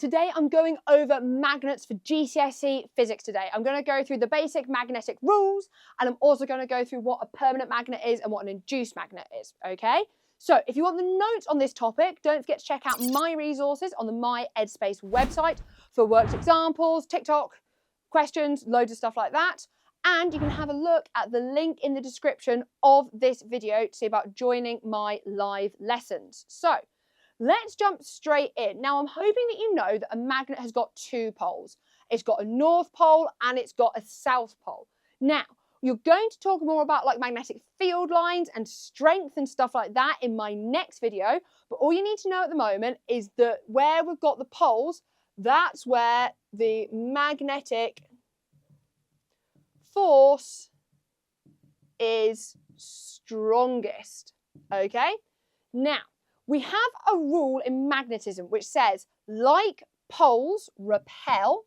Today I'm going over magnets for GCSE physics today. I'm going to go through the basic magnetic rules, and I'm also going to go through what a permanent magnet is and what an induced magnet is, okay? So if you want the notes on this topic, don't forget to check out my resources on the My EdSpace website for worked examples, TikTok, questions, loads of stuff like that. And you can have a look at the link in the description of this video to see about joining my live lessons. So let's jump straight in. Now, I'm hoping that you know that a magnet has got two poles. It's got a north pole and it's got a south pole. Now, you're going to talk more about like magnetic field lines and strength and stuff like that in my next video. But all you need to know at the moment is that where we've got the poles, that's where the magnetic force is strongest, okay? Now, we have a rule in magnetism which says like poles repel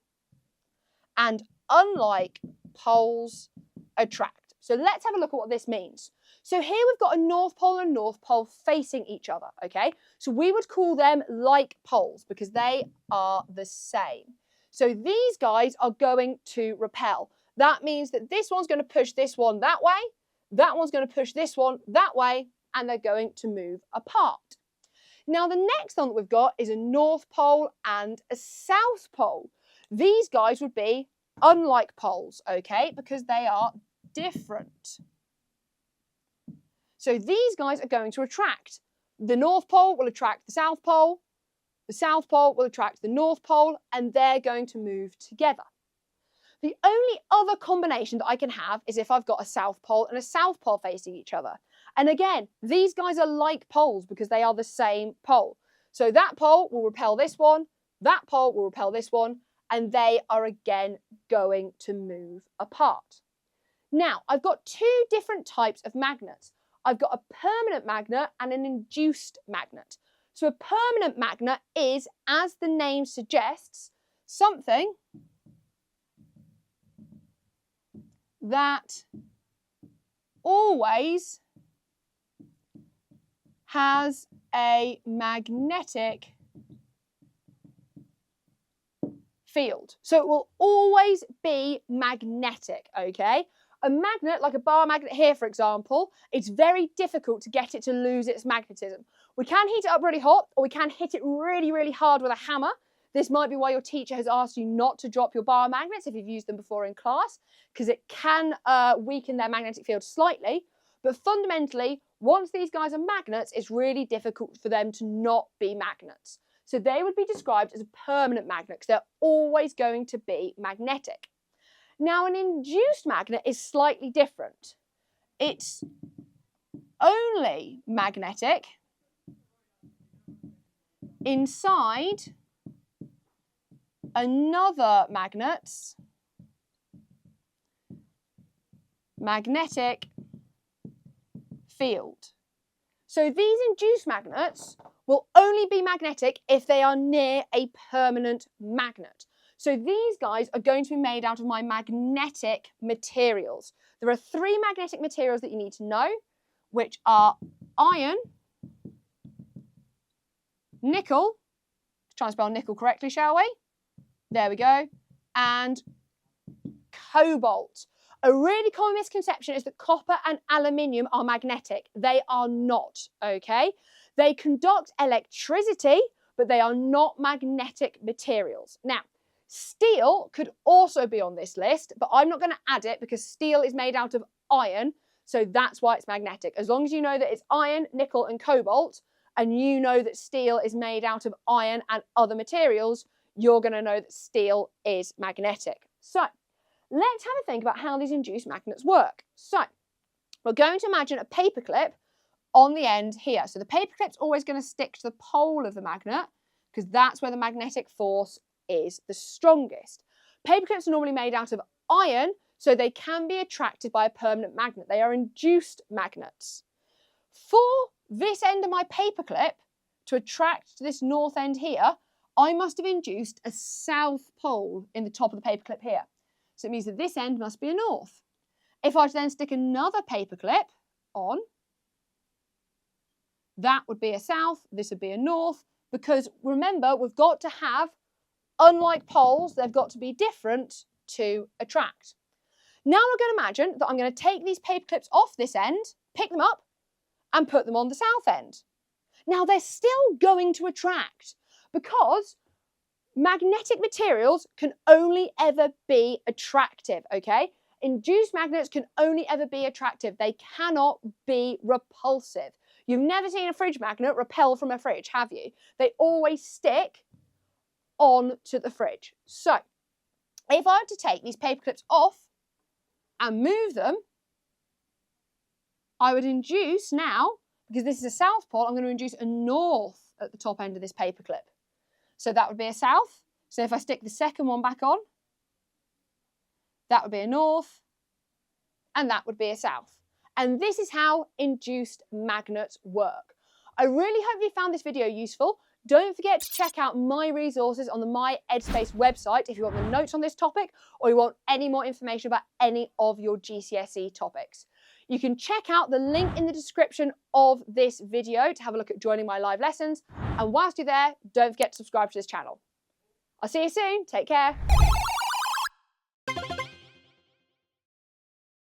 and unlike poles attract. So let's have a look at what this means. So here we've got a north pole and north pole facing each other, okay? So we would call them like poles because they are the same. So these guys are going to repel. That means that this one's going to push this one that way, that one's going to push this one that way, and they're going to move apart. Now, the next one that we've got is a north pole and a south pole. These guys would be unlike poles, okay, because they are different. So these guys are going to attract. The north pole will attract the south pole will attract the north pole, and they're going to move together. The only other combination that I can have is if I've got a south pole and a south pole facing each other. And again, these guys are like poles because they are the same pole. So that pole will repel this one, that pole will repel this one, and they are again going to move apart. Now, I've got two different types of magnets. I've got a permanent magnet and an induced magnet. So a permanent magnet is, as the name suggests, something that always has a magnetic field. So it will always be magnetic, okay? A magnet, like a bar magnet here, for example, it's very difficult to get it to lose its magnetism. We can heat it up really hot, or we can hit it really, really hard with a hammer. This might be why your teacher has asked you not to drop your bar magnets if you've used them before in class, because it can weaken their magnetic field slightly. But fundamentally, once these guys are magnets, it's really difficult for them to not be magnets. So they would be described as a permanent magnet because they're always going to be magnetic. Now, an induced magnet is slightly different. It's only magnetic inside another magnet's magnetic field. So these induced magnets will only be magnetic if they are near a permanent magnet. So these guys are going to be made out of my magnetic materials. There are three magnetic materials that you need to know, which are iron, nickel, let's try and spell nickel correctly, shall we? There we go, and cobalt. A really common misconception is that copper and aluminium are magnetic. They are not, okay? They conduct electricity, but they are not magnetic materials. Now, steel could also be on this list, but I'm not going to add it because steel is made out of iron, so that's why it's magnetic. As long as you know that it's iron, nickel, and cobalt, and you know that steel is made out of iron and other materials, you're going to know that steel is magnetic. So let's have a think about how these induced magnets work. So we're going to imagine a paperclip on the end here. So the paperclip's always going to stick to the pole of the magnet because that's where the magnetic force is the strongest. Paperclips are normally made out of iron, so they can be attracted by a permanent magnet. They are induced magnets. For this end of my paperclip to attract to this north end here, I must have induced a south pole in the top of the paperclip here. So it means that this end must be a north. If I then stick another paperclip on, that would be a south, this would be a north, because remember, we've got to have Unlike poles, they've got to be different to attract. Now we're going to imagine that I'm going to take these paper clips off this end, pick them up, and put them on the south end. Now they're still going to attract because magnetic materials can only ever be attractive, okay? Induced magnets can only ever be attractive. They cannot be repulsive. You've never seen a fridge magnet repel from a fridge, have you? They always stick on to the fridge. So, if I were to take these paper clips off and move them, I would induce now, because this is a south pole, I'm going to induce a north at the top end of this paper clip. So that would be a south. So if I stick the second one back on, that would be a north, and that would be a south. And this is how induced magnets work. I really hope you found this video useful. Don't forget to check out my resources on the My EdSpace website if you want the notes on this topic or you want any more information about any of your GCSE topics. You can check out the link in the description of this video to have a look at joining my live lessons. And whilst you're there, don't forget to subscribe to this channel. I'll see you soon. Take care.